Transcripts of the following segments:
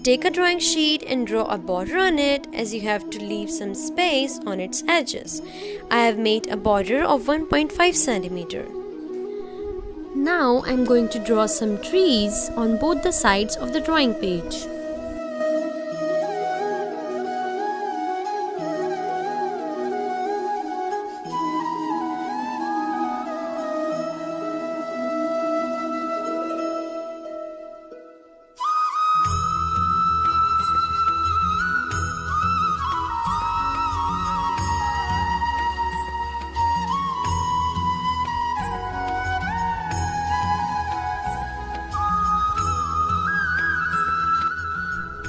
Take a drawing sheet and draw a border on it, as you have to leave some space on its edges. I have made a border of 1.5 centimeter. Now I'm going to draw some trees on both the sides of the drawing page.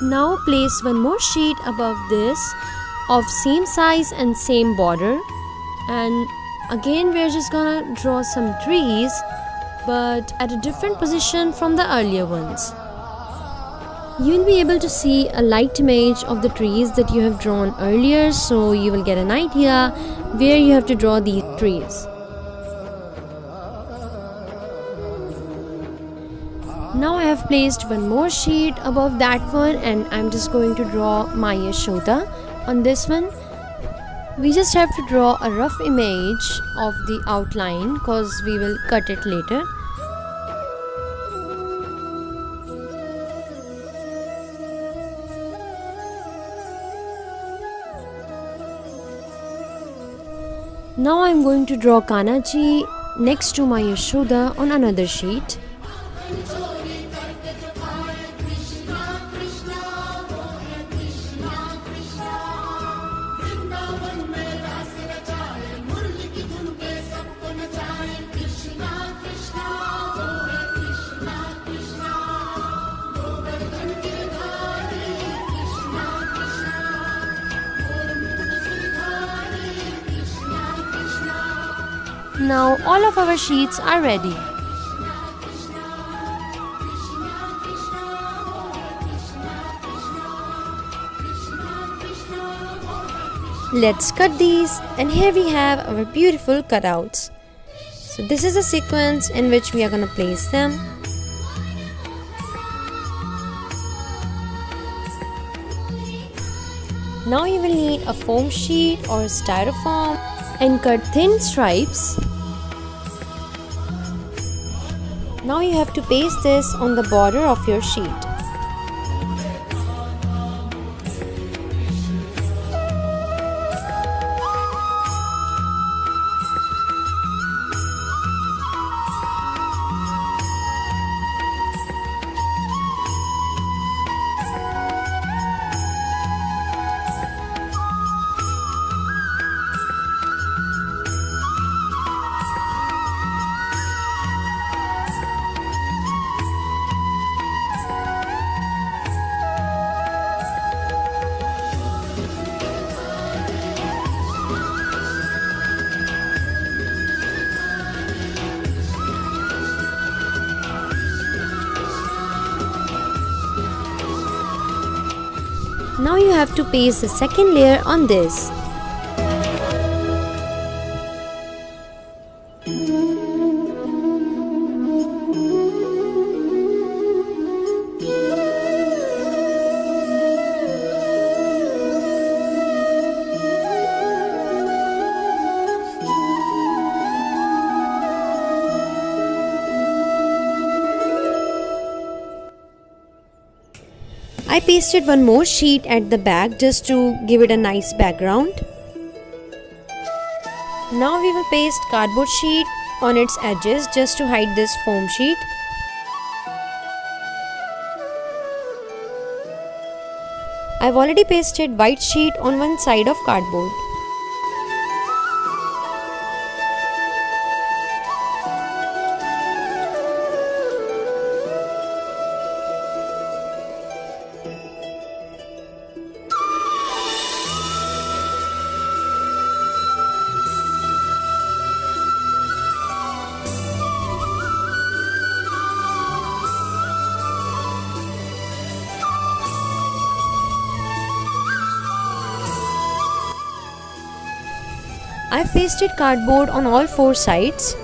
Now place one more sheet above this of same size and same border, and again we're just gonna draw some trees but at a different position from the earlier ones. You will be able to see a light image of the trees that you have drawn earlier, so you will get an idea where you have to draw these trees. Now I have placed one more sheet above that one, and I'm just going to draw Maa Yashoda on this one. We just have to draw a rough image of the outline because we will cut it later. Now I'm going to draw Kanaji next to Maa Yashoda on another sheet. Now all of our sheets are ready. Let's cut these, and here we have our beautiful cutouts. So this is a sequence in which we are going to place them. Now you will need a foam sheet or styrofoam and cut thin stripes. Now you have to paste this on the border of your sheet. Now you have to paste the second layer on this. I pasted one more sheet at the back just to give it a nice background. Now we will paste cardboard sheet on its edges just to hide this foam sheet. I've already pasted white sheet on one side of cardboard. I've pasted cardboard on all four sides,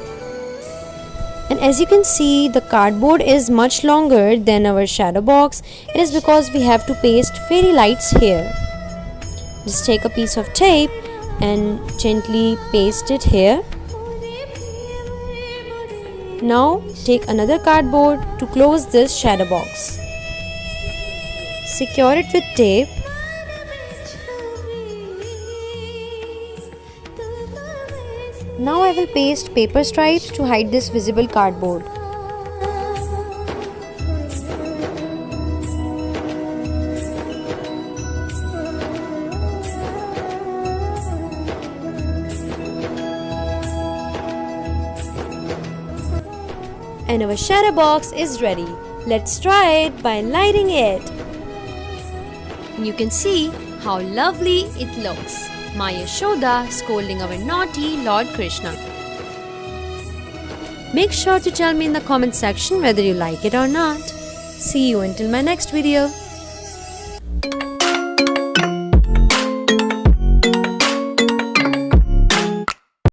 And as you can see, the cardboard is much longer than our shadow box. It is because we have to paste fairy lights here. Just take a piece of tape and gently paste it here. Now take another cardboard to close this shadow box. Secure it with tape. Now I will paste paper stripes to hide this visible cardboard. And our shadow box is ready. Let's try it by lighting it. And you can see how lovely it looks. Maa Yashoda scolding our naughty Lord Krishna. Make sure to tell me in the comment section whether you like it or not. See you until my next video.